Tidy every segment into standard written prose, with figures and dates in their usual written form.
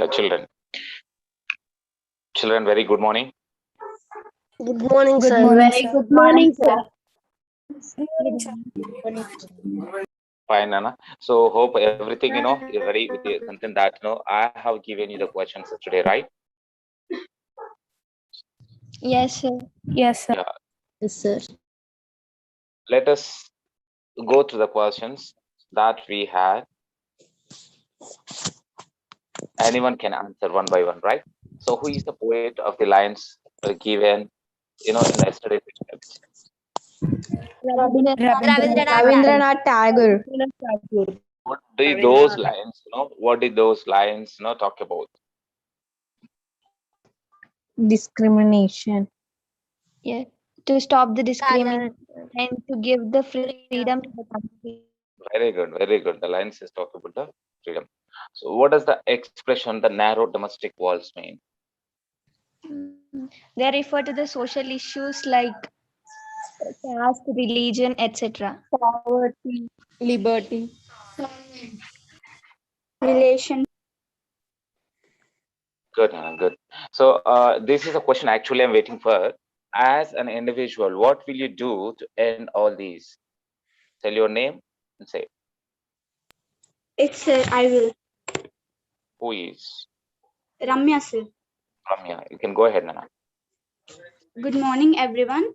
your children. Children, very good morning. Good morning, Good sir. morning, Very sir. good morning, sir. Fine, Nana. So hope everything, you're ready with something that, I have given you the questions today, right? Yes, sir. Yes, sir. Yeah. Yes, sir. Let us go through the questions that we had. Anyone can answer one by one, right? So who is the poet of the lines given, in yesterday's Rabindranath Tagore. What did those lines, what did those lines, talk about? Discrimination. Yeah. To stop the discrimination and to give the freedom to the country. Very good, very good. The lines is talk about the freedom. So what does the expression, the narrow domestic walls mean? They refer to the social issues like caste, religion, etc. Poverty. Liberty. Relation. Good, Hannah, good. So this is a question actually I'm waiting for. As an individual, what will you do to end all these? Tell your name and say. It's sir, I will. Who is? Ramya, sir. Ramya. You can go ahead, Nana. Good morning, everyone.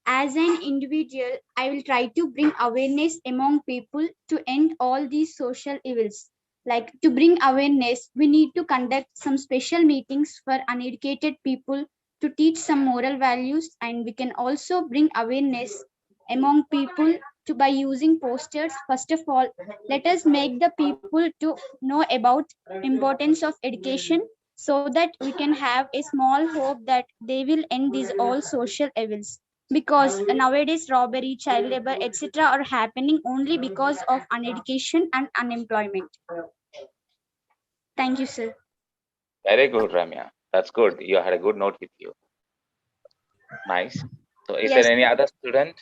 As an individual, I will try to bring awareness among people to end all these social evils. Like to bring awareness, we need to conduct some special meetings for uneducated people to teach some moral values, and we can also bring awareness among people to by using posters. First of all, let us make the people to know about importance of education so that we can have a small hope that they will end these all social evils, because nowadays robbery, child labor, etc. are happening only because of uneducation and unemployment. Thank you, sir. Very good, Ramya. That's good. You had a good note with you. Nice. So is Yes. there any other student?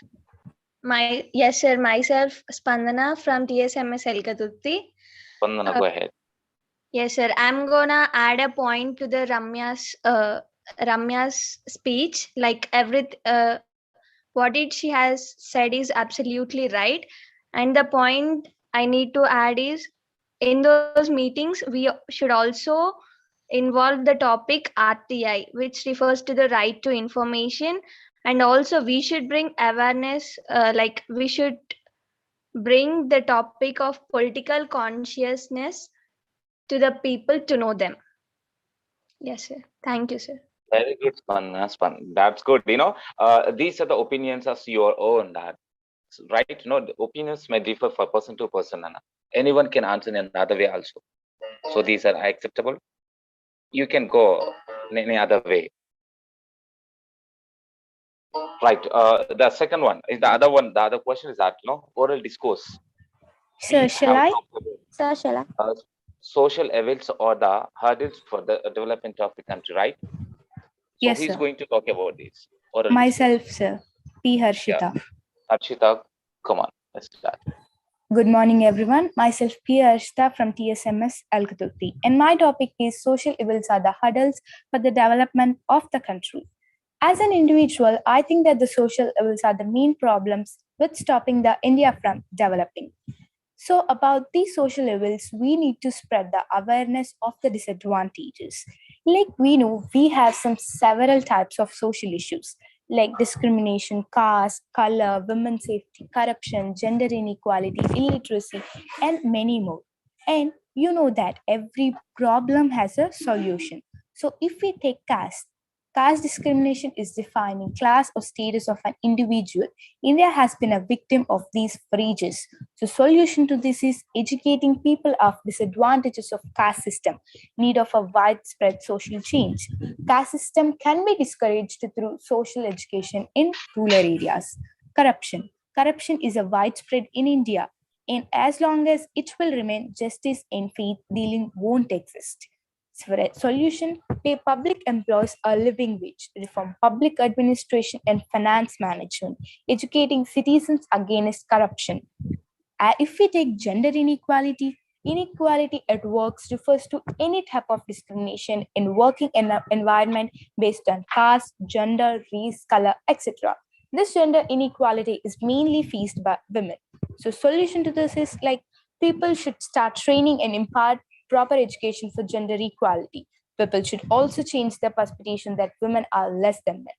Yes, sir. Myself, Spandana from TSMS Elkatutti. Spandana, go ahead. Yes, sir. I'm gonna add a point to the Ramya's speech. Like what she has said is absolutely right. And the point I need to add is, in those meetings, we should also involve the topic RTI, which refers to the right to information. And also we should bring awareness, like we should bring the topic of political consciousness to the people to know them. Yes, sir. Thank you, sir. Very good, Spandana. That's good. These are the opinions as your own. That right. The opinions may differ from person to person. Nana. Anyone can answer in another way also. So these are acceptable. You can go in any other way. Right. The second one is the other one. The other question is that oral discourse. Sir, shall I? Sir, shall I? Social evils or the hurdles for the development of the country, right? So yes, who is sir. going to talk about this? Oral Myself, discourse? sir. P. Harshita. Yeah. Harshita, come on, let's start. Good morning, everyone. Myself, P. Harshita from TSMS Alkatutti. And my topic is social evils are the hurdles for the development of the country. As an individual, I think that the social evils are the main problems with stopping the India from developing. So about these social evils, we need to spread the awareness of the disadvantages. Like we know, we have some several types of social issues like discrimination, caste, color, women's safety, corruption, gender inequality, illiteracy, and many more. And you know that every problem has a solution. So if we take caste discrimination is defining class or status of an individual. India has been a victim of these for ages. So solution to this is educating people of disadvantages of caste system, need of a widespread social change. Caste system can be discouraged through social education in rural areas. Corruption. Corruption is a widespread in India, and as long as it will remain, justice and faith dealing won't exist. For a solution, pay public employees a living wage, reform public administration and finance management, educating citizens against corruption. If we take gender inequality, Inequality at work refers to any type of discrimination in working environment based on caste, gender, race, color, etc. This gender inequality is mainly faced by women. So solution to this is like people should start training and impart proper education for gender equality. People should also change their perception that women are less than men.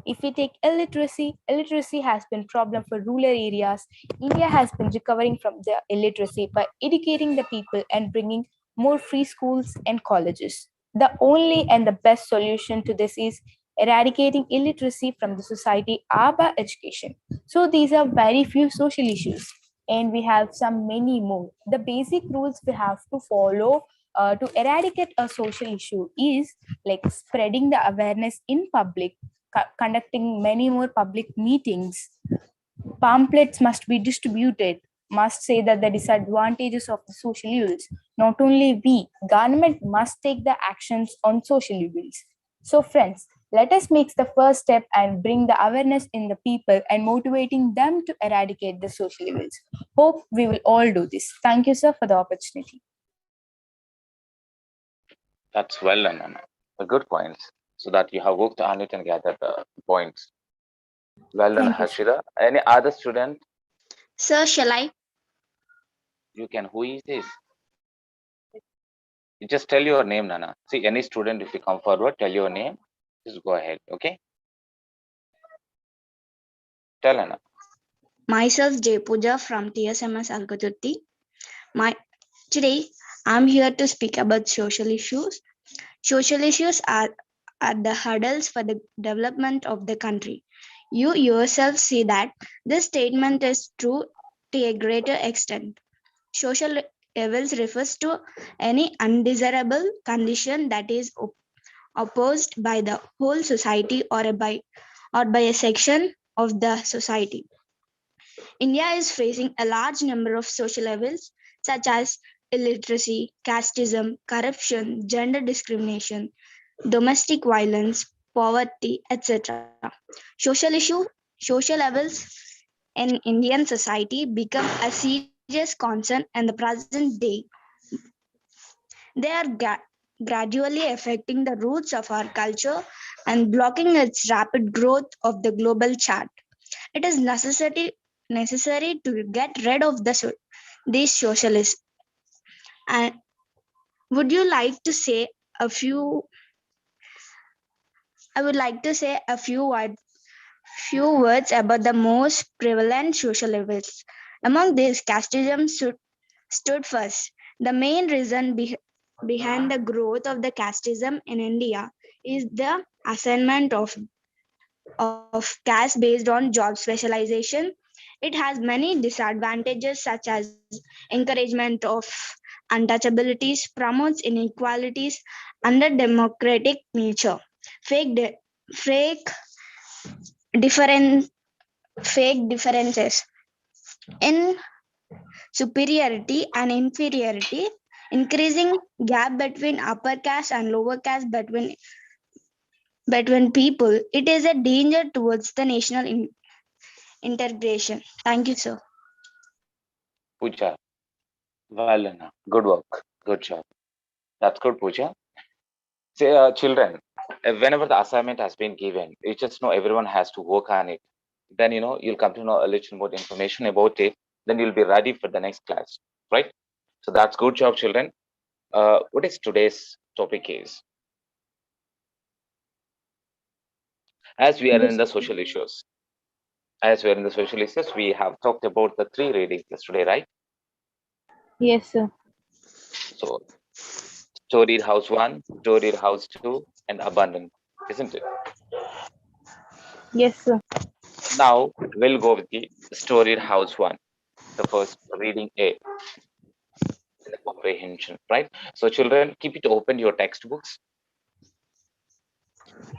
If we take illiteracy has been problem for rural areas. India has been recovering from the illiteracy by educating the people and bringing more free schools and colleges. The only and the best solution to this is eradicating illiteracy from the society are by education. So these are very few social issues, and we have some many more. The basic rules we have to follow to eradicate a social issue is like spreading the awareness in public, conducting many more public meetings. Pamphlets must be distributed, must say that the disadvantages of the social evils. Not only we, government must take the actions on social evils. So friends, let us make the first step and bring the awareness in the people and motivating them to eradicate the social evils. Hope we will all do this. Thank you, sir, for the opportunity. That's well done, Anna. A good points. So that you have worked on it and gathered the points. Well done, Thank you, sir. Harshida. Any other student? Sir, shall I? You can. Who is this? You just tell your name, Nana. See, any student, if you come forward, tell your name. Just go ahead. Okay. Tell Anna. Myself Jay Pooja from TSMS Alkaturti. Today I'm here to speak about social issues. Social issues are the hurdles for the development of the country. You yourself see that this statement is true to a greater extent. Social evils refers to any undesirable condition that is opposed by the whole society or by a section of the society. India is facing a large number of social evils such as illiteracy, casteism, corruption, gender discrimination, domestic violence, poverty, etc. Social evils in Indian society become a serious concern in the present day. They are gradually affecting the roots of our culture and blocking its rapid growth of the global chart. It is necessary to get rid of these socialists. And would you like to say a few? I would like to say a few words about the most prevalent social evils. Among these, casteism stood first. The main reason behind the growth of the casteism in India is the assignment of caste based on job specialization. It has many disadvantages such as encouragement of untouchabilities, promotes inequalities under democratic nature, fake, de- fake, different, fake differences in superiority and inferiority, increasing gap between upper caste and lower caste between people. It is a danger towards the national integration. Thank you, sir. Pooja. Well done. Good work. Good job. That's good, Pooja. Say, children, whenever the assignment has been given, you just know everyone has to work on it. Then you'll come to know a little more information about it. Then you'll be ready for the next class, right? So that's good job, children. What is today's topic is? As we are in the social issues, we have talked about the 3 readings yesterday, right? Yes, sir. So, storied house 1, storied house 2, and abundant, isn't it? Yes, sir. Now we'll go with the storied house 1, the first reading A, the comprehension, right? So, children, keep it open your textbooks.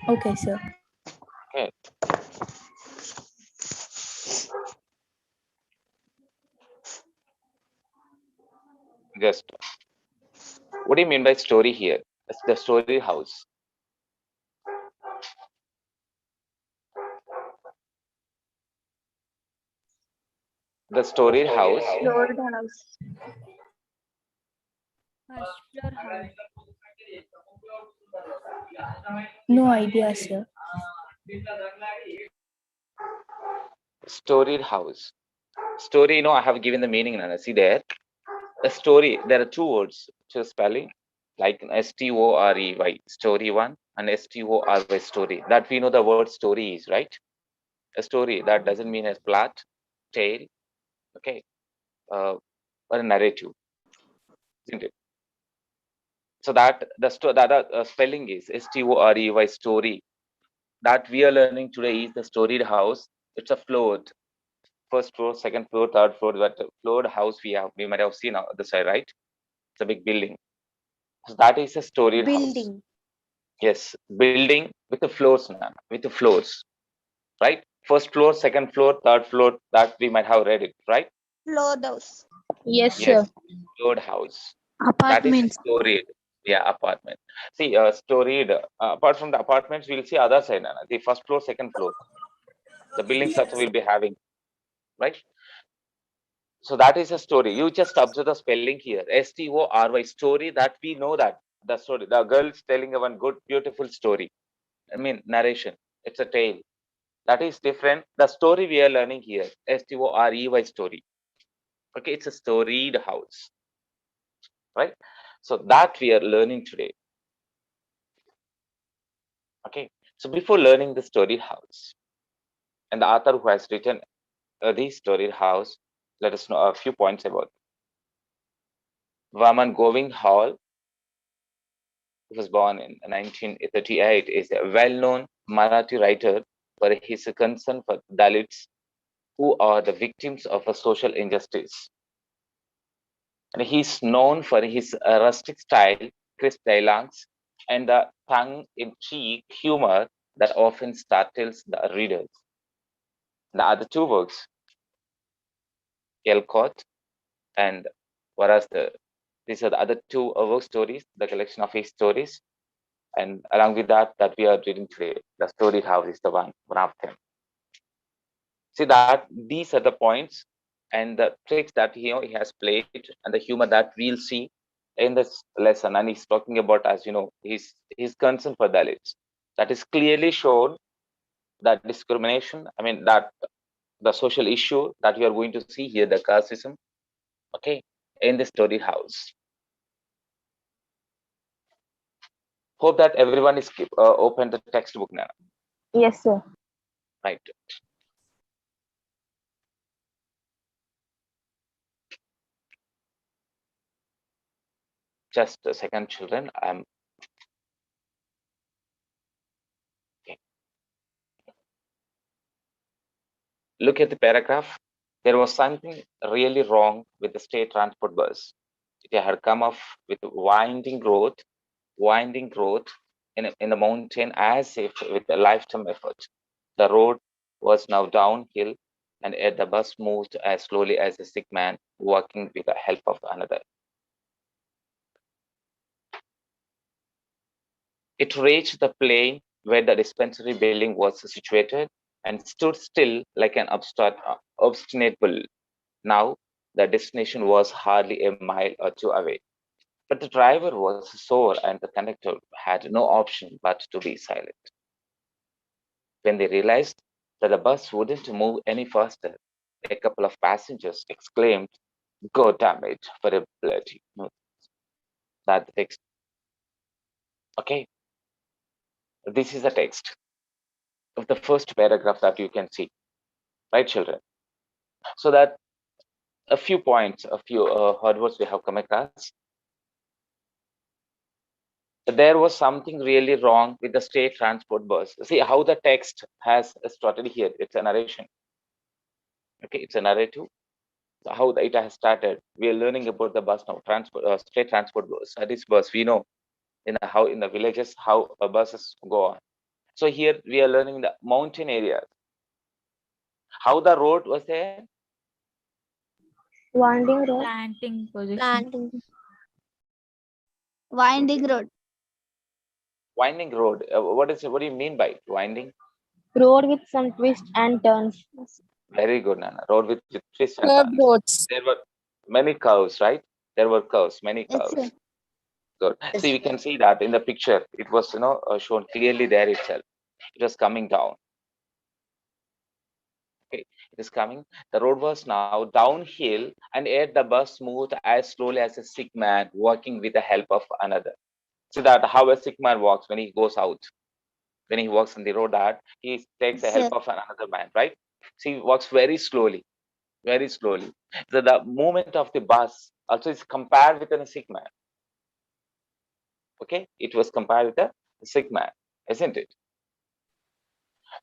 Okay, sir. Okay. Just what do you mean by story here? It's the story house. The storied house. Lord house. First floor house. No idea, sir. Storied house. Story, I have given the meaning, Nana. See there. A story, there are two words to spelling, like STOREY, story one, and STORY, story. That we know the word story is, right? A story, that doesn't mean a plot, tale, okay, or a narrative, isn't it? So that the other spelling is STOREY, story. That we are learning today is the storied house. It's a floored, first floor, second floor, third floor. That floored house we might have seen on the side, right? It's a big building. So that is a storied house. Building. Yes, building with the floors, ma'am, with the floors, right? First floor, second floor, third floor. That we might have read it, right? Floor house. Yes, Yes, sir. floored house. That is Apartments. storied. Yeah, apartment. See, storied. Apart from the apartments, we'll see other side, Nana. The first floor, second floor. The buildings also will be having, right? So that is a story. You just observe the spelling here. STORY, story. That we know that the story. The girl's telling a one good, beautiful story. I mean, narration. It's a tale. That is different. The story we are learning here, STOREY story. Okay, it's a storied house, right? So that we are learning today. Okay, so before learning the storied house, and the author who has written the storied house, let us know a few points about Vaman Govind Hall, who was born in 1938, is a well-known Marathi writer for his concern for Dalits who are the victims of a social injustice. And he's known for his rustic style, crisp dialogues, and the tongue-in-cheek humor that often startles the readers. The other two works, Elcott and whereas these are the other two work stories, the collection of his stories, and along with that we are reading today, the story house is the one of them. See that these are the points and the tricks that he has played and the humor that we'll see in this lesson. And he's talking about, as you know, his concern for Dalits. That is clearly shown that discrimination. I mean that the social issue that you are going to see here, the casteism, okay, in the story house. Hope that everyone is open the textbook now. Yes, sir. Right. Just a second, children. I'm okay. Look at the paragraph. There was something really wrong with the state transport bus. It had come off with winding road in the mountain as if with a lifetime effort. The road was now downhill, and yet the bus moved as slowly as a sick man walking with the help of another. It reached the plain where the dispensary building was situated and stood still like an obstinate bull. Now, the destination was hardly a mile or two away. But the driver was sore and the conductor had no option but to be silent. When they realized that the bus wouldn't move any faster, a couple of passengers exclaimed, "God damn it, for a bloody move." That the text. Okay, this is the text of the first paragraph that you can see, right, children? So that a few points, a few hard words we have come across. There was something really wrong with the state transport bus. See how the text has started here. It's a narration. Okay, it's a narrative. So how it has started. We are learning about the bus now. State transport bus. This bus we know how in the villages how buses go on. So here we are learning the mountain areas. How the road was there. Winding road. Planting position. Planting. Winding road. Winding road. What do you mean by winding? Road with some twists and turns. Very good, Nana. Road with twists and Curved turns. roads. There were many curves, right? There were curves, many Yes, curves. sir. Good. See, we can see that in the picture. It was, shown clearly there itself. It was coming down. Okay, it is coming. The road was now downhill, and yet the bus moved as slowly as a sick man walking with the help of another. See that how a sick man walks when he goes out, when he walks on the road, that he takes the help Sir, of another man, right? See, he walks very slowly, very slowly. So the movement of the bus also is compared with a sick man. Okay, it was compared with a sick man, isn't it?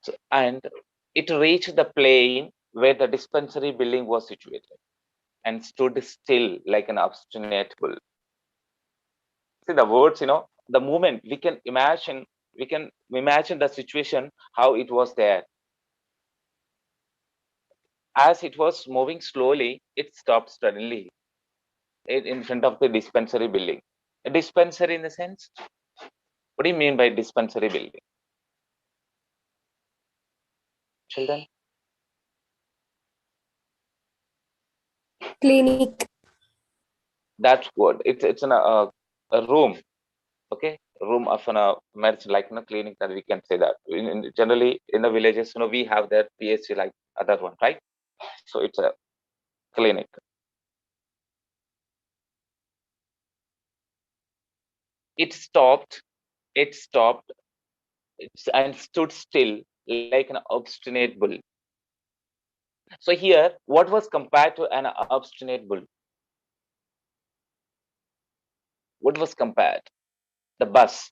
So, and it reached the plain where the dispensary building was situated and stood still like an obstinate bull. See the words, the moment we can imagine the situation, how it was there. As it was moving slowly, it stopped suddenly in front of the dispensary building. A dispensary in the sense? What do you mean by dispensary building? Children? Clinic. That's good. It's in a room, okay? A room of a medicine, like in a clinic, that we can say that. Generally, in the villages, we have that PhD like other one, right? So it's a clinic. It stopped. It stopped and stood still like an obstinate bull. So here, what was compared to an obstinate bull? What was compared? The bus.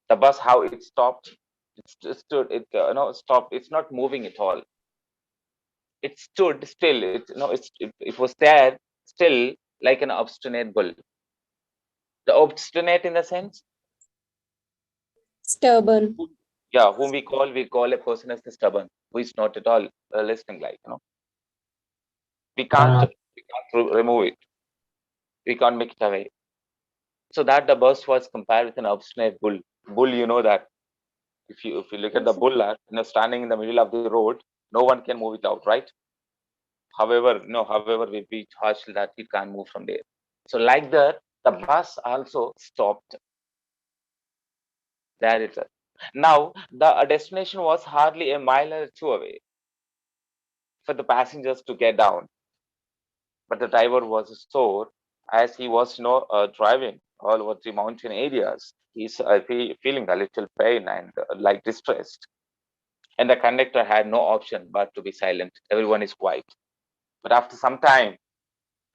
The bus, how it stopped. It stood. It stopped. It's not moving at all. It stood still. It was there still like an obstinate bull. The obstinate in the sense, Stubborn. yeah, whom we call a person as the stubborn, who is not at all listening. Like we can't remove it. We can't make it away. So that the bus was compared with an obstinate bull. Bull, you know that if you look at the bull, standing in the middle of the road, no one can move it out, right? However, we be harsh that it can't move from there. So like that, the bus also stopped. There it is. Now the destination was hardly a mile or two away for the passengers to get down, but the driver was sore as he was driving all over the mountain areas. He's feeling a little pain and like distressed. And the conductor had no option but to be silent. Everyone is quiet. But after some time,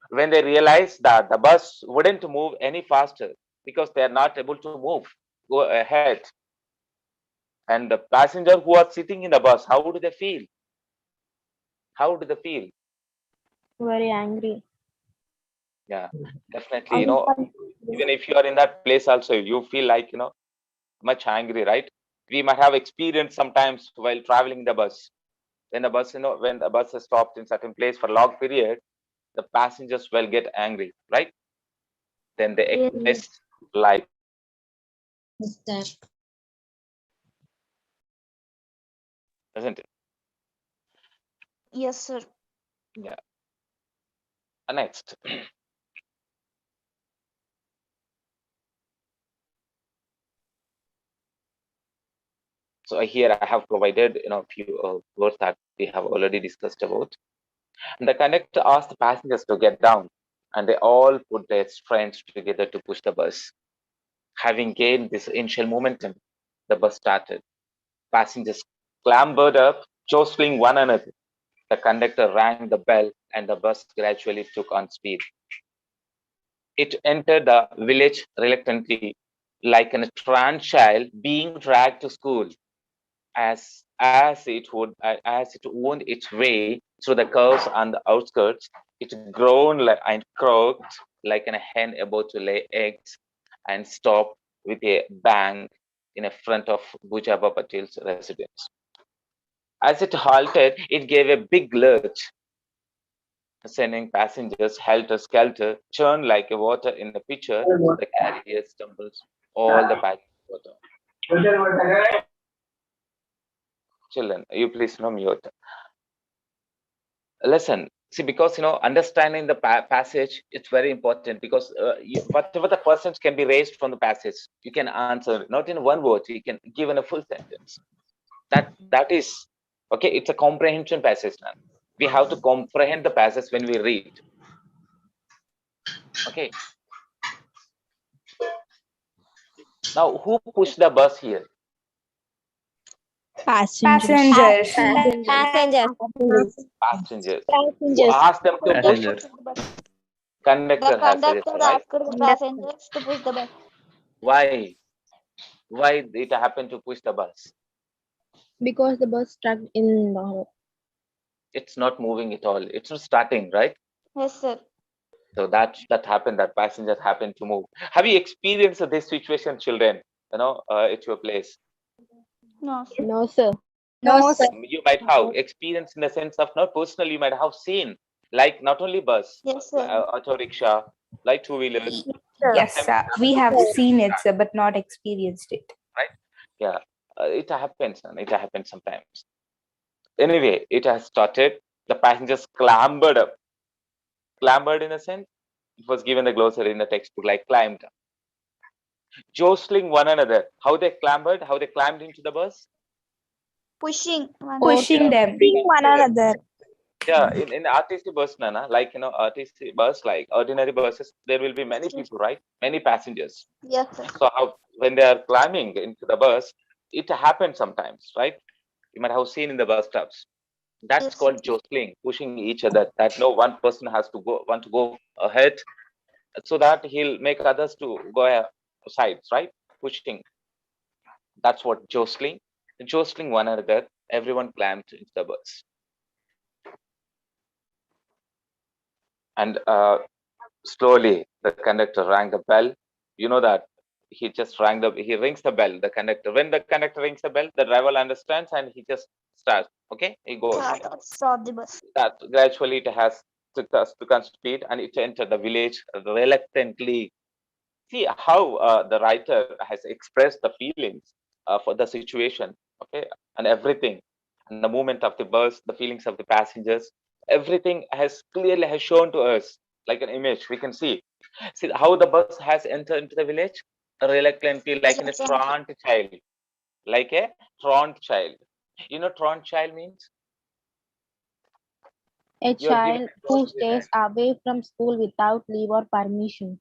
when they realized that the bus wouldn't move any faster because they are not able to go ahead, and the passenger who are sitting in the bus, how do they feel? How do they feel? Very angry. Yeah, definitely. Even if you are in that place, also you feel like much angry, right? We might have experienced sometimes while traveling the bus. When the bus, when the bus is stopped in certain place for long period, the passengers will get angry, right? Then they express life, isn't it? yes, sir. Yeah. Next. So here I have provided a few words that we have already discussed about. And the conductor asked the passengers to get down, and they all put their strength together to push the bus. Having gained this initial momentum, the bus started. Passengers clambered up, jostling one another. The conductor rang the bell, and the bus gradually took on speed. It entered the village reluctantly, like a trance child being dragged to school. As it wound its way through the curves on the outskirts, it groaned and croaked like a hen about to lay eggs, and stopped with a bang in front of Bujaba Patel's residence. As it halted, it gave a big lurch, sending passengers helter-skelter, churned like a water in a pitcher. The carrier stumbles all the passengers water. Children, you please mute. Listen, See, because understanding the passage, it's very important, because whatever the questions can be raised from the passage, you can answer not in one word, you can give in a full sentence. That is okay. It's a comprehension passage now. We have to comprehend the passage when we read. Okay. Now, who pushed the bus here? Passengers. Passenger. Passengers. Who asked them to push? Conductor The has suggested, conductor right? asked the passengers to push the bus. Why? Why it happened to push the bus? Because the bus stuck in the hole. It's not moving at all. It's not starting, right? Yes, sir. So that happened. That passenger happened to move. Have you experienced this situation, children? At your place, No, sir. No, sir. No, sir. you might have experience in the sense of not personally. You might have seen, like not only bus, Yes, sir. auto rickshaw, like two-wheelers. Yes, we have seen it, sir, but not experienced it. Right? Yeah, it happens, and it happens sometimes. Anyway, it has started. The passengers clambered up. Clambered in a sense, it was given the glossary in the textbook, like climbed up. Jostling one another. How they clambered? How they climbed into the bus? Pushing. Pushing them. one another. Yeah, in RTC bus, Nana, like RTC bus, like ordinary buses, there will be many people, right? Many passengers. Yes, sir. So how when they are climbing into the bus, it happens sometimes, right? You might have seen in the bus stops. That's Yes, called jostling, pushing each other. That no one person has to want to go ahead, so that he'll make others to go sides, right? Pushing. That's what jostling. Jostling one another. Everyone climbed into the bus, and slowly the conductor rang the bell. You know that he rings the bell. The conductor. When the conductor rings the bell, the driver understands and he just starts. Okay, he goes. Stop the bus. That gradually it has took speed and it entered the village reluctantly. See how the writer has expressed the feelings for the situation, okay, and everything, and the movement of the bus, the feelings of the passengers, everything has clearly has shown to us like an image. We can see how the bus has entered into the village reluctantly, like in a truant child, like a truant child. Truant child means A you are given child who stays away from school without leave or permission.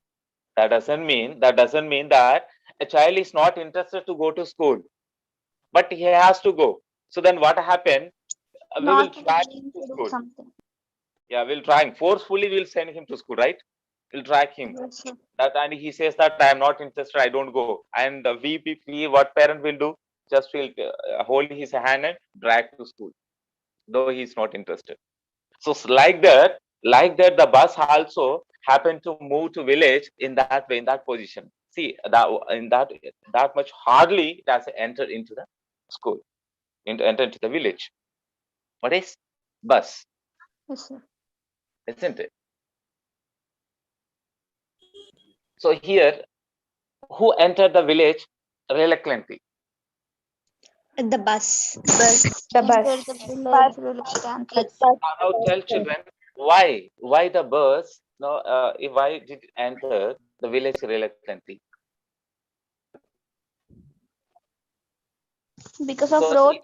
that doesn't mean that a child is not interested to go to school, but he has to go. So then what happened? We will Not drag willing him to to do school. something. Yeah, we'll drag him forcefully. We'll send him to school, right? We'll drag him. Yes, sir. That and he says that I am not interested. I don't go. And what parent will do? Just will hold his hand and drag to school, though he is not interested. So like that, the bus also happened to move to village in that way, in that position. See that in that much hardly it has entered into the school, entered into the village. What is bus? Yes, sir. Isn't it? So here, who entered the village reluctantly? The bus. The Enter bus. the village reluctantly. Now tell children why the bus why did it enter the village reluctantly? Because of Because road.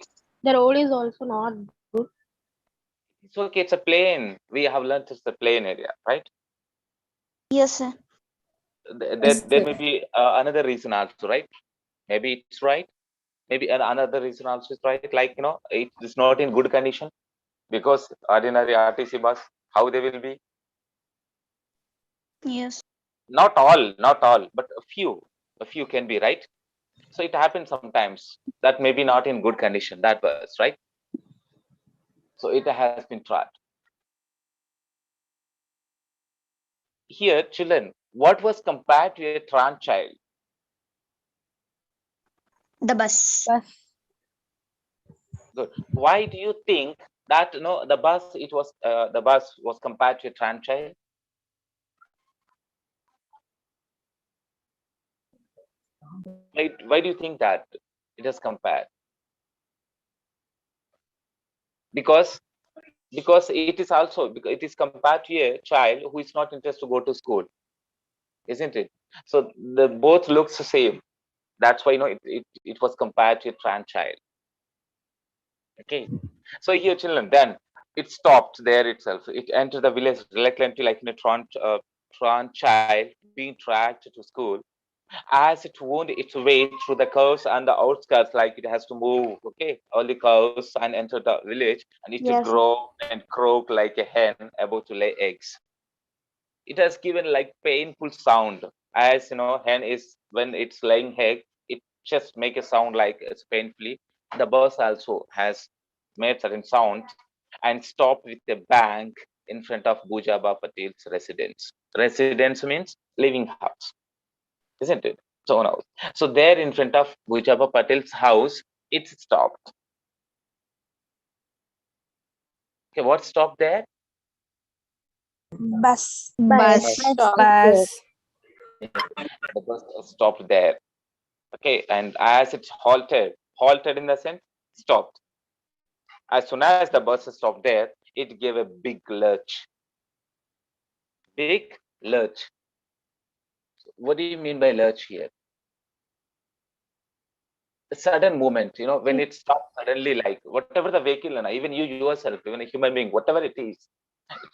The road is also not. it's okay, it's a plain. We have learned it's a plain area, right? Yes, sir. There may be another reason also, right? Maybe it's right. Maybe another reason also is right. Like it is not in good condition, because ordinary RTC bus, how they will be? Yes. Not all, but a few can be, right? So it happens sometimes that maybe not in good condition, that bus, right? So it has been tried. Here, children, what was compared to a trans child? The bus. Good. Why do you think that the bus was compared to a trans child? Why do you think that it is compared? Because because it is also, because it is compared to a child who is not interested to go to school, isn't it? So the both looks the same. That's why it was compared to a trans child. Okay, so here children, then it stopped there itself. It entered the village reluctantly, like in a trans child being dragged to school. As it wound its way through the curves and the outskirts, like it has to move, okay, all the curves, and enter the village, and it to Yes. grow and croak like a hen about to lay eggs. It has given like painful sound, as hen is when it's laying egg, it just make a sound like it's painfully. The bus also has made certain sound and stopped with a bank in front of Bujaba Patel's residence. Residence means living house, isn't it? So now, so there in front of Bujaba Patel's house, it stopped. Okay, what stopped there? Bus. Bus. Stop. Bus. The bus stopped there. Okay, and as it halted in the sense, stopped. As soon as the bus stopped there, it gave a big lurch. Big lurch. What do you mean by lurch here? A sudden movement, when it stops suddenly, like whatever the vehicle, and even you yourself, even a human being, whatever it is.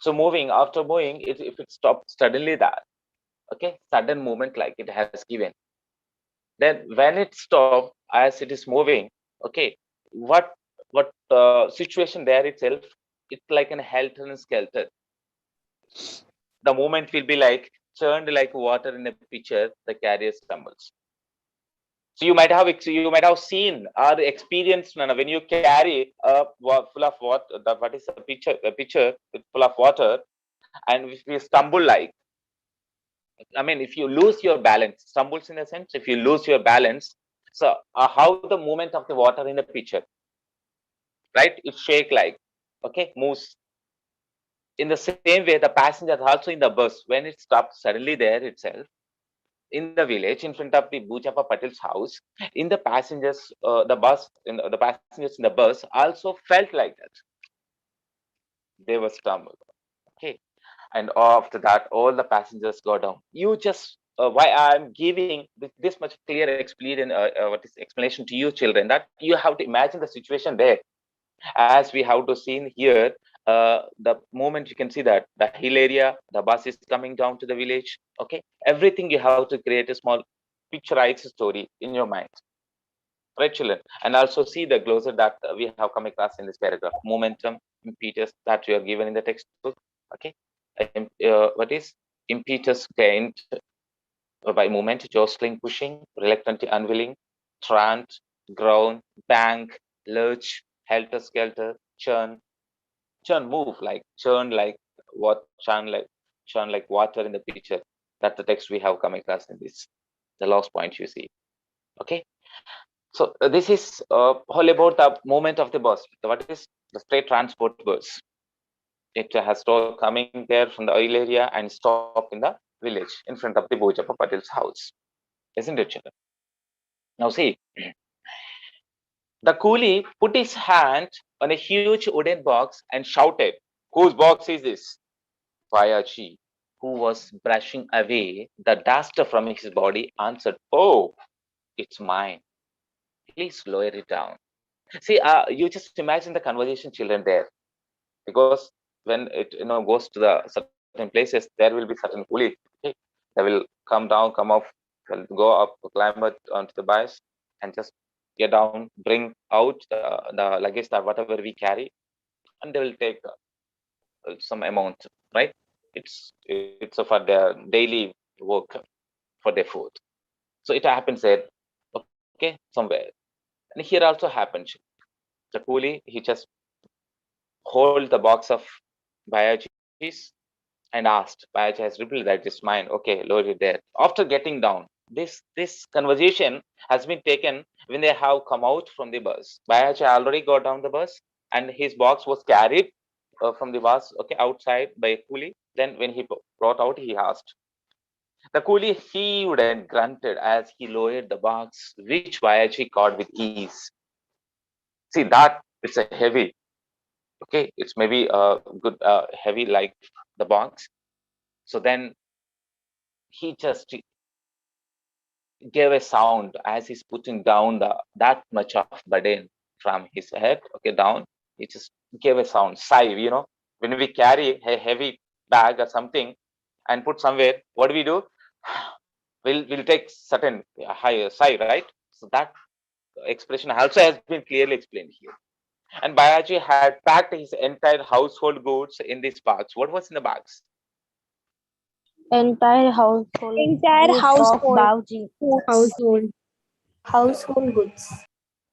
So moving, after moving, if it stops suddenly, that, okay, sudden movement like it has given. Then when it stopped, as it is moving, okay, what situation there itself, it's like an helter and skelter. The movement will be like churned like water in a pitcher, the carrier stumbles. So you might have seen or experienced, when you carry full of water, what is a pitcher with full of water, and if you stumble, like, I mean, if you lose your balance, stumbles in a sense, if you lose your balance, so how the movement of the water in the pitcher, right? It shake like, okay, moves. In the same way, the passengers also in the bus, when it stopped suddenly there itself, in the village in front of the Bujapa Patel's house, in the passengers, the passengers in the bus also felt like that. They were stumbled. Okay, and after that, all the passengers go down. You just why I'm giving this much clear explanation to you children, that you have to imagine the situation there, as we have to see here. The moment you can see that the hill area, the bus is coming down to the village, okay, everything you have to create a small picturized story in your mind, right children? And also see the glossary that we have come across in this paragraph: momentum, impetus, that you are given in the textbook, okay. What is impetus gained by movement, jostling, pushing, reluctantly unwilling, trant, groan, bank, lurch, helter skelter, churn, move, like churn, like what churn like water in the pitcher. That's the text we have come across in this, the last point you see. Okay, so this is all about the movement of the bus. What is the state transport bus? It has stopped coming there from the oil area and stop in the village in front of the Bojappa Patel's house, isn't it children? Now see, the coolie put his hand on a huge wooden box and shouted, "Whose box is this?" Vayachi, who was brushing away the dust from his body, answered, "Oh, it's mine. Please lower it down." See, you just imagine the conversation, children, there, because when it goes to the certain places, there will be certain coolies. Okay, they will come down, come off, will go up, climb up onto the bus, and just get down, bring out the luggage, that whatever we carry, and they will take some amount, right? It's for their daily work, for their food. So it happens there, okay, somewhere. And here also happens. The coolie, he just hold the box of Bayaji's and asked. Bayaji has replied that it's mine. Okay, lower it there. After getting down, this conversation has been taken when they have come out from the bus. Bayaji already got down the bus, and his box was carried from the bus, okay, outside by a coolie. Then when he brought out, he asked. The coolie heaved and grunted as he lowered the box, which Bayaji caught with ease. See that it's a heavy. Okay, it's maybe good, heavy like the box. So then he just gave a sound as he's putting down that much of burden from his head. Okay, down. He just gave a sound, sigh. When we carry a heavy bag or something and put somewhere, what do we do? We'll take certain higher sigh, right? So that expression also has been clearly explained here. And Bayaji had packed his entire household goods in these bags. What was in the bags? Entire household Entire goods of household. Bauji. Household. Household goods.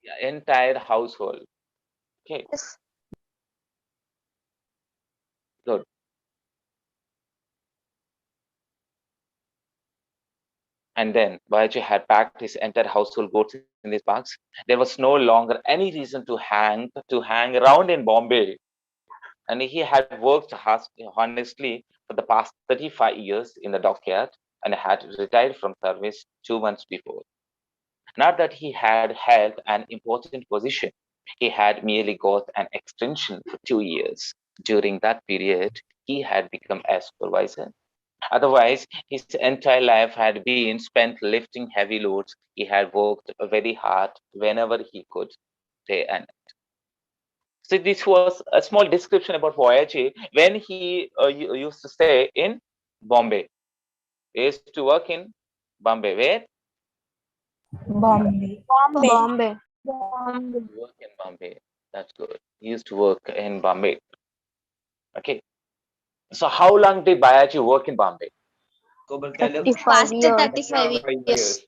Yeah, entire household. Okay, Yes. good. And then Bayaji had packed his entire household goods in these bags. There was no longer any reason to hang around in Bombay. And he had worked honestly for the past 35 years in the dockyard and had retired from service 2 months before. Not that he had held an important position. He had merely got an extension for 2 years. During that period, he had become a supervisor. Otherwise, his entire life had been spent lifting heavy loads. He had worked very hard whenever he could, day and night. So this was a small description about Voyager when he used to stay in Bombay. He used to work in Bombay. Where? Bombay. Bombay. Work in Bombay. That's good. He used to work in Bombay. Okay. So how long did Bayaji work in Bombay? 35 Past years. 35 years.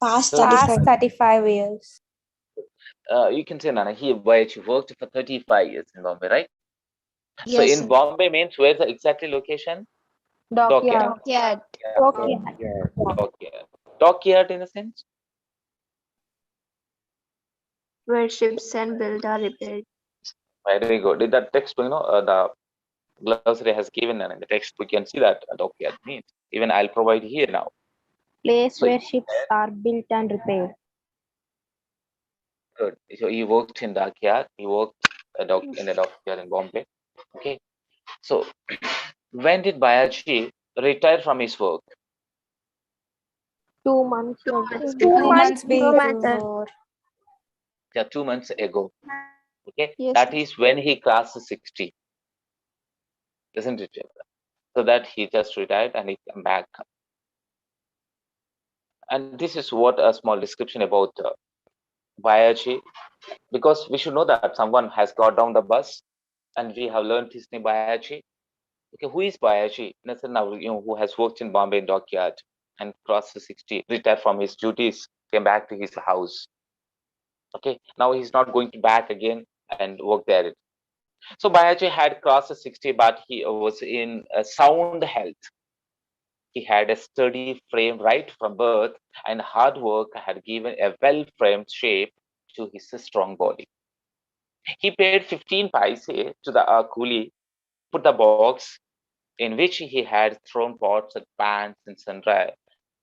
Past Past 35. 35 years. You can say, Nana, he Bayaji worked for 35 years in Bombay, right? So Yes, in sir. Bombay means where's the exactly location? Dockyard. Dockyard. Dockyard. Dockyard in a sense? Where ships and built are repaired. Very good. Did that text, the glossary has given in the text, we can see that dockyard means. Even I'll provide here now. Place So where ships are built and repaired. good. So he worked in dockyard. He worked in the dockyard in Bombay. Okay. So when did Bayaji retire from his work? 2 months ago. 2 months before. before. Yeah, 2 months ago. Okay. Yes, That sir. is when he crossed 60, isn't it? So that he just retired and he came back. And this is what a small description about Bayaji, because we should know that someone has got down the bus and we have learned his name Bayaji. Okay, who is Bayaji? Now, who has worked in Bombay dockyard and crossed the 60, retired from his duties, came back to his house. Okay, now he's not going to back again and work there. So Bayaji had crossed the 60, but he was in sound health. He had a sturdy frame right from birth, and hard work had given a well-framed shape to his strong body. He paid 15 paise to the coolie, put the box in which he had thrown pots and pans and sundry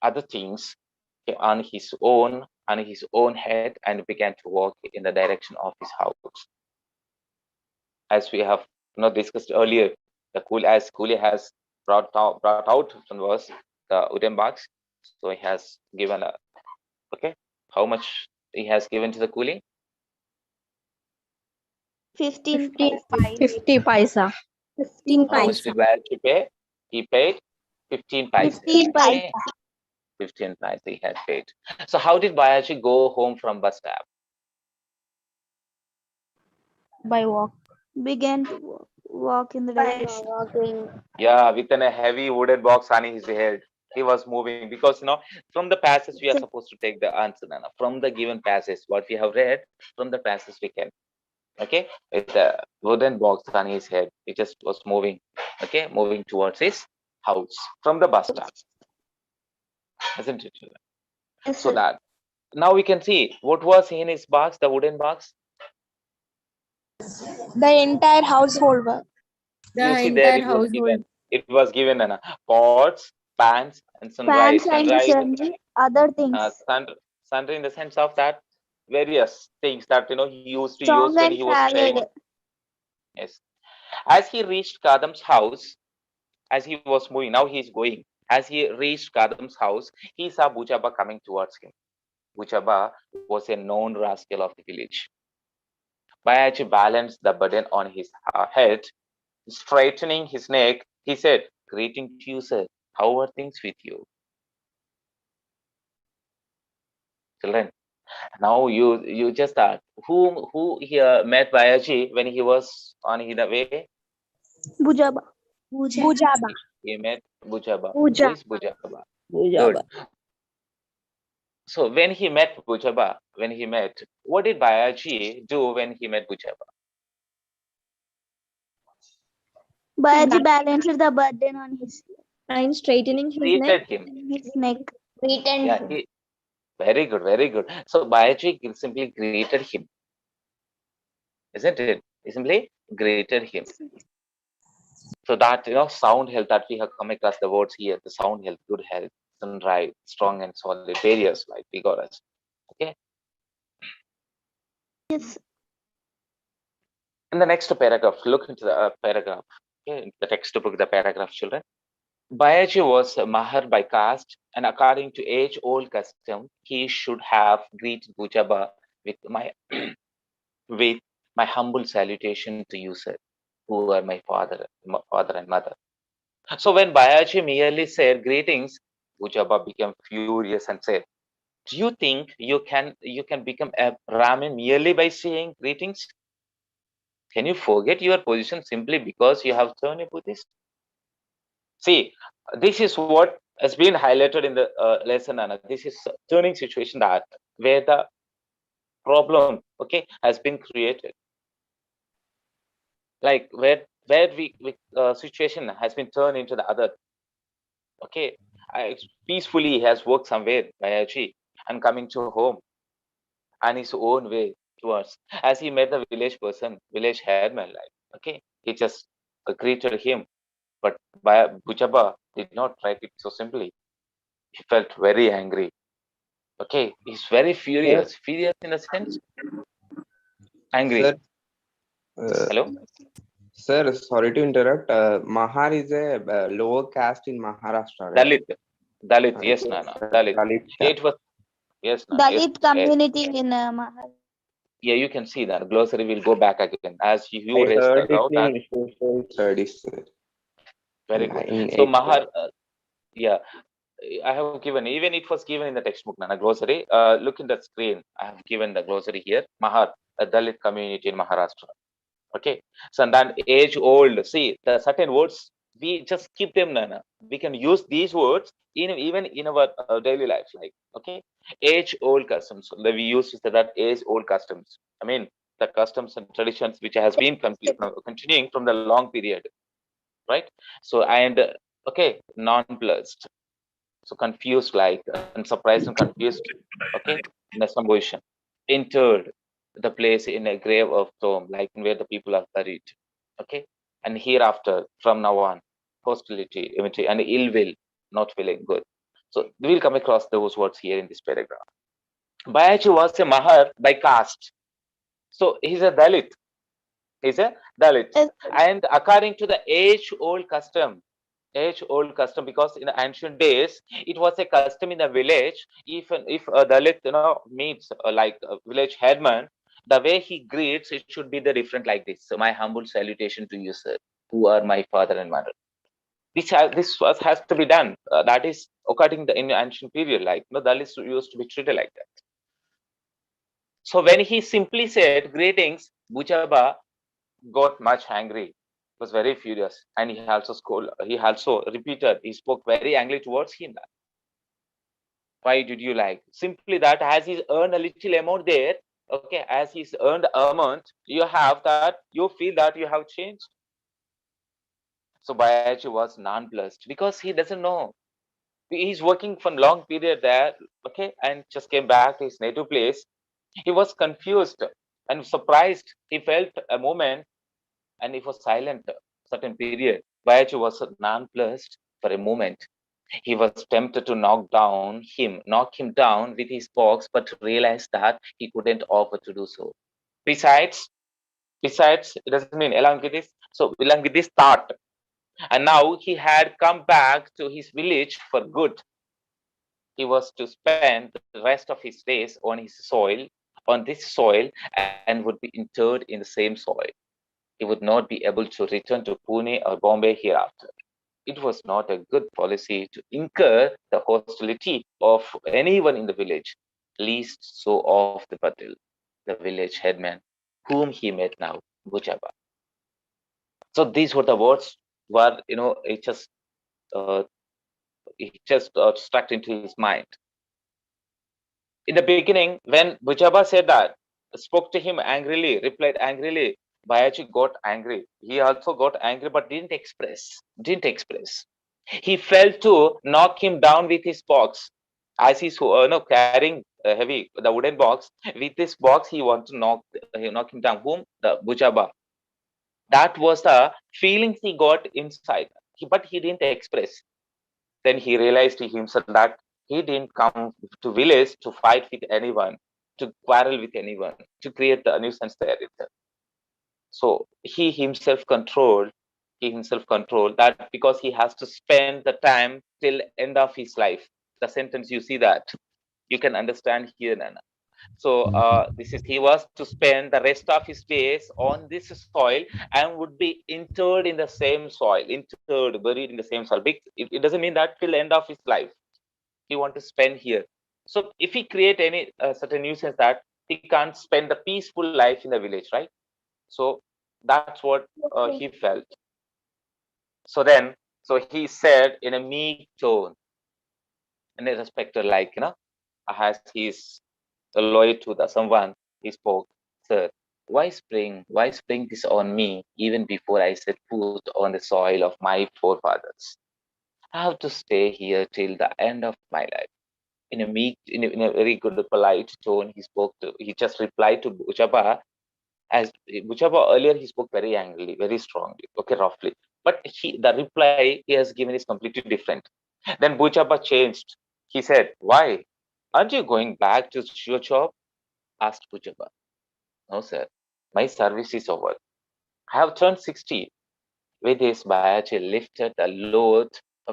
other things on his own head and began to walk in the direction of his house. As we have discussed earlier, as coolie has brought out from us the wooden box, so he has given okay, how much he has given to the coolie? 15 50 paisa. 15 How much did Bayaji pay? He paid 15 paise. 15 paisa. Okay? 15 paise he had paid. So how did Bayaji go home from bus stop? By walk. Began to walk in the direction. Walking. Yeah, with a heavy wooden box on his head. He was moving because from the passage we are supposed to take the answer, Nana. From the given passage, what we have read, from the passage we can. Okay, with a wooden box on his head, he just was moving. Okay, moving towards his house from the bus stop, isn't it? Yes, So sir. that now we can see what was in his box, the wooden box. The entire household. You see there it was given pots, pans, and Fans sunrise. and Sunrise, sundry other things. sundry in the sense of that various things that he used to use Strong when and he was staying. carried. Yes. As he reached Kadam's house, as he was moving, now he is going. As he reached Kadam's house, he saw Bujaba coming towards him. Bujaba was a known rascal of the village. Bayaji balanced the burden on his head, straightening his neck. He said, "Greeting to you, sir. How are things with you?" Children, now you just start. Who here met Bayaji when he was on his way? Bujaba. Bujaba. He met Bujaba. Who Puja. is Bujaba? Good. Bujaba. So when he met Bujaba, what did Bayaji do when he met Bujaba? Bayaji balanced the burden on his And straightening his neck. Greeted him. neck. Yeah, very good, very good. So Bayaji simply greeted him, isn't it? He simply greeted him. So that sound health that we have come across the words here, the sound health, good health, sunrise, strong and solid, various like vigorous. Okay. Yes. In the next paragraph, look into the paragraph. Okay, in the textbook, the paragraph, children. Bayaji was Mahar by caste, and according to age-old custom, he should have greeted Bujaba with my with my humble salutation to you, sir, who are my father and mother. So when Bayaji merely said greetings, Bujaba became furious and said, "Do you think you can become a Brahmin merely by saying greetings? Can you forget your position simply because you have turned a Buddhist?" See, this is what has been highlighted in the lesson, Anna. This is a turning situation that where the problem, okay, has been created. Like where situation has been turned into the other. Okay, peacefully he has worked somewhere by Achi and coming to home and his own way towards. As he met the village person, village headman, like okay, he just greeted him. But Bujaba did not write it so simply. He felt very angry. Okay, he's very furious. Furious in a sense, angry. Sir, uh, Hello. sir, sorry to interrupt. Mahar is a lower caste in Maharashtra, right? Dalit. Dalit. Yes, Nana. Dalit. Dalit It was yes, Nana. Yes, Dalit community in Mahar. yeah, you can see that glossary will go back again as you I raised heard that it out. And in social studies, sir. very good. In So eighth Mahar, class. yeah, I have given, even it was given in the textbook, Nana, glossary. Look in the screen. I have given the glossary here. Mahar, a Dalit community in Maharashtra. Okay. So and then age old. See, the certain words we just keep them, Nana. We can use these words in even in our daily lives, like okay, age old customs. So we use to say that age old customs. I mean the customs and traditions which has been continuing from the long period, right? So and okay, nonplussed. So confused, like and surprised and confused. Okay, in some position. Interred, the place in a grave of tomb, like where the people are buried. Okay, and hereafter, from now on, hostility, enmity, and ill will, not feeling good. So we will come across those words here in this paragraph. Bayaji was a Mahar by caste, so he's a Dalit. He's a Dalit, and according to the age-old custom, because in the ancient days it was a custom in the village. If a Dalit meets like a village headman, the way he greets it should be the different like this. So my humble salutation to you, sir, who are my father and mother. This has to be done. That is according in the ancient period. Like Dalits used to be treated like that. So when he simply said greetings, Bujaba got much angry, was very furious, and he also repeated, he spoke very angrily towards him. That, why did you like? Simply that as he's earned a little amount there, okay, as he's earned the amount, you have that, you feel that you have changed. So Bayachi was nonplussed because he doesn't know. He's working for a long period there, okay, and just came back to his native place. He was confused and surprised. He felt a moment and he was silent a certain period. Bayachi was nonplussed for a moment. He was tempted to knock him down with his box, but realized that he couldn't offer to do so. Besides, Besides, it doesn't mean along with this. So along with this thought, and now he had come back to his village for good. He was to spend the rest of his days on this soil, and would be interred in the same soil. He would not be able to return to Pune or Bombay hereafter. It was not a good policy to incur the hostility of anyone in the village, least so of the Patil, the village headman, whom he met now, Bujaba. So these were the words were, uh, it just struck into his mind. In the beginning, when Bujaba said that, spoke to him angrily, replied angrily, Bayaji got angry. He also got angry, but didn't express. Didn't express. He felt to knock him down with his box, as he's carrying heavy the wooden box. With this box, he wanted to knock him down. Whom? The Bujaba. That was the feelings he got inside. But he didn't express. Then he realized to himself that he didn't come to village to fight with anyone, to quarrel with anyone, to create the nuisance there. So he himself controlled that, because he has to spend the time till end of his life. The sentence, you see that, you can understand here, Nana. So this is, he was to spend the rest of his days on this soil and would be interred in the same soil, buried in the same soil. It doesn't mean that till end of his life he want to spend here. So if he create any certain nuisance, that he can't spend the peaceful life in the village, right? So that's what he felt. So then, so he said in a meek tone, and a respected, like, as he's loyal to the someone, he spoke, sir, why spring this on me even before I set foot on the soil of my forefathers? I have to stay here till the end of my life. In a very good, polite tone, he just replied to Bujaba. As Bujaba earlier, he spoke very angrily, very strongly, okay, roughly. But the reply he has given is completely different. Then Bujaba changed. He said, why? Aren't you going back to your job? Asked Bujaba. No, sir. My service is over. I have turned 60. With his Bayaji lifted a load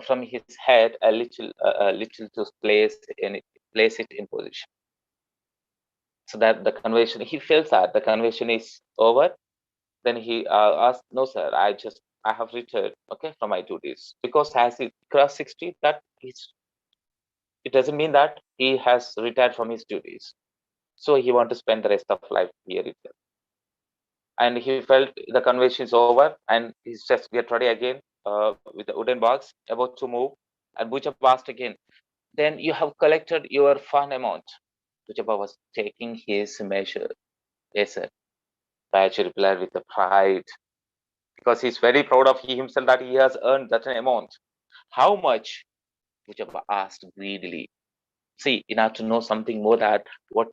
from his head a little to place it in position. So that the conversation, he feels that the conversation is over. Then he asked, no, sir, I have retired, okay, from my duties. Because as he crossed 60, it doesn't mean that he has retired from his duties. So he want to spend the rest of life here itself. And he felt the conversation is over, and he's just get ready again with the wooden box, about to move. And Bujaba asked again, then you have collected your fund amount? Bujaba was taking his measure. Yes, sir. Bayachi replied with a pride, because he's very proud of himself that he has earned that amount. How much? Bujaba asked greedily. See, you have to know something more, that what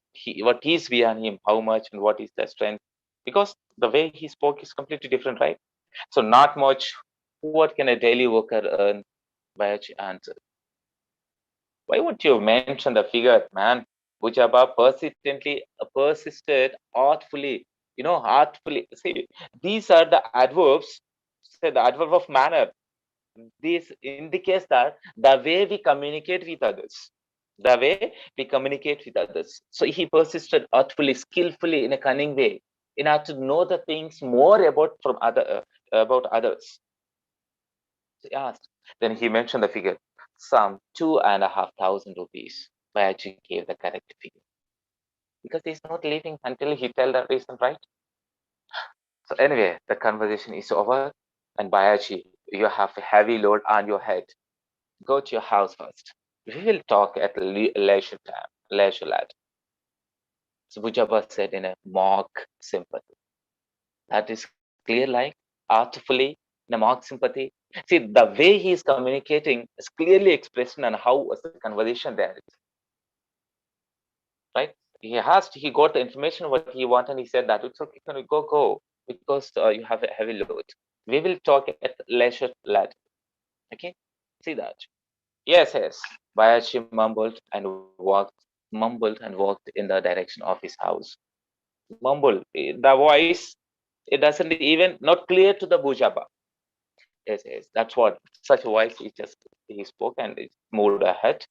is beyond him, how much and what is the strength, because the way he spoke is completely different, right? So not much. What can a daily worker earn? Bayachi answered. Why won't you mention the figure, man? Bujaba persisted artfully. Artfully. See, these are the adverbs. Say the adverb of manner. This indicates that the way we communicate with others. The way we communicate with others. So he persisted artfully, skillfully, in a cunning way, in order to know the things more about others. So he asked. Then he mentioned the figure, some 2,500 rupees. Bayaji gave the correct figure, because he's not leaving until he tell the reason, right? So anyway, the conversation is over, and Bayaji, you have a heavy load on your head. Go to your house first. We will talk at leisure time, leisure lad. So Bujaba said in a mock sympathy. That is clear, like artfully, in a mock sympathy. See, the way he is communicating is clearly expressed on how was the conversation there is. Right? He got the information what he wanted, and he said that it's okay, can we go, because you have a heavy load. We will talk at leisure lad. Okay? See that. Yes. Bayashi mumbled and walked in the direction of his house. Mumble. The voice it doesn't even not clear to the Bujaba. Yes, that's what such a voice he spoke and it moved ahead.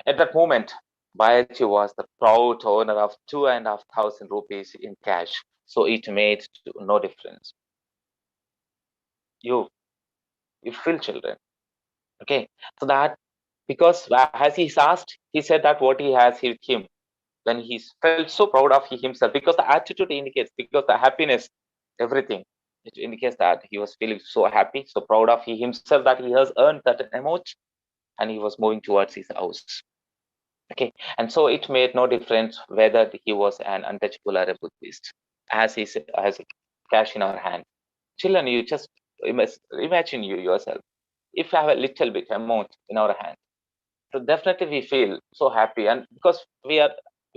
At that moment, Bayachi was the proud owner of 2,500 rupees in cash, so it made no difference. You feel, children, okay? So that because as he's asked, he said that what he has with him, when he felt so proud of himself, because the attitude indicates, because the happiness, everything, it indicates that he was feeling so happy, so proud of himself that he has earned that amount, and he was moving towards his house. Okay, and so it made no difference whether he was an untouchable or a Buddhist, as he has cash in our hand. Children, you just imagine yourself. If you have a little bit amount in our hand, so definitely we feel so happy, and because we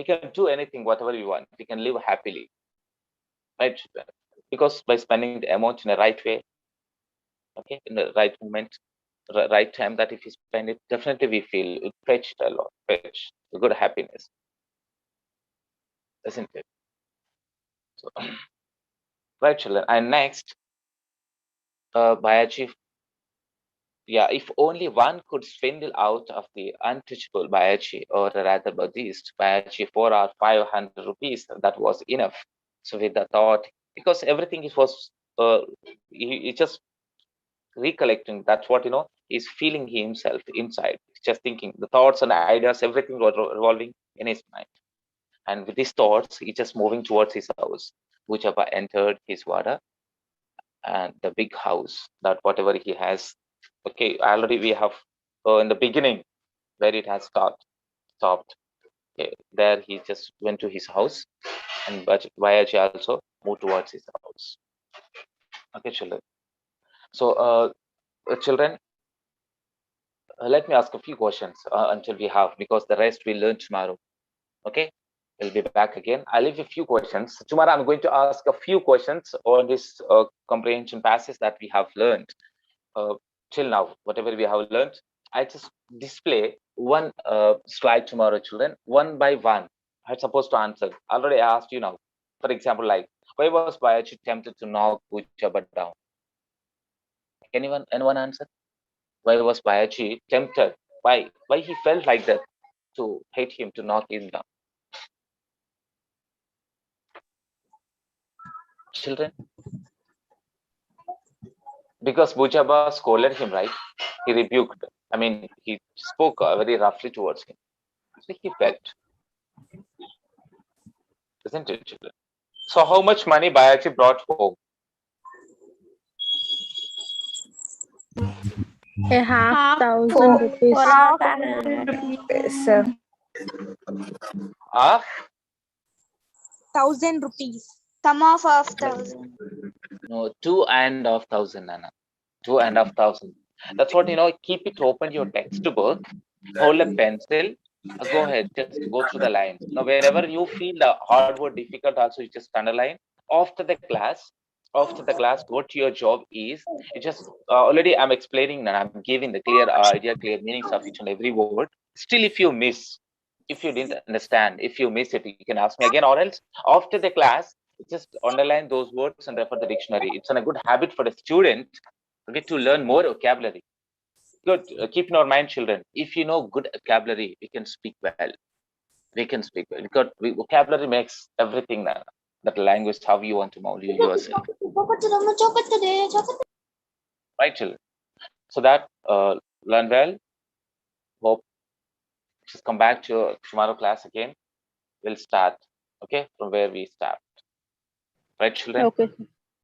can do anything, whatever we want, we can live happily, right? Because by spending the amount in the right way, okay, in the right moment, right time, that if you spend it, definitely we feel it fetched a lot, fetch a good happiness, isn't it? So, right, children. And next, Bayachi, yeah, if only one could swindle out of the untouchable Bayachi, or rather Buddhist Bayachi, 4 or 500 rupees, that was enough. So with the thought, because everything it was, he just recollecting, that's what, he's feeling himself inside, just thinking, the thoughts and ideas, everything was revolving in his mind. And with these thoughts, he's just moving towards his house. Bujaba entered his Vada, and the big house, that whatever he has, okay, already we have in the beginning where it has stopped. Okay, there he just went to his house, and Vayaji also moved towards his house. Okay, children. So, children, let me ask a few questions until we have, because the rest we'll learn tomorrow. Okay, we'll be back again. I'll leave a few questions. Tomorrow I'm going to ask a few questions on this comprehension passage that we have learned till now, whatever we have learned. I just display one slide tomorrow, children, one by one. I'm supposed to answer. Already I asked you now. For example, like, why was Bayachi tempted to knock Bujaba down? Anyone answer? Why was Bayachi tempted? Why he felt like that to hate him, to knock him down? Children? Because Bujaba scolded him, right? He rebuked. I mean, he spoke very roughly towards him. So he felt, isn't it, children? So how much money Bayachi brought home? A half thousand rupees. Yes, Half? 1,000 rupees. Sum of 1,000. No, 2,500, Nana. 2,500. That's what, keep it open, your textbook, hold a pencil, go ahead, just go through the lines. Now, wherever you feel the hard word difficult, also you just underline. After the class, what your job is, you just already I'm explaining and I'm giving the clear idea, clear meanings of each and every word. Still, if you miss, if you didn't understand, if you miss it, you can ask me again, or else after the class, just underline those words and refer the dictionary. It's a good habit for the student, okay, to learn more vocabulary. Good. Keep in our mind, children. If you know good vocabulary, we can speak well. We can speak well, because vocabulary makes everything that language, how you want to mold yourself. Right, children. So that learn well. Hope just come back to tomorrow class again. We'll start, okay, from where we start. Right, children? Okay.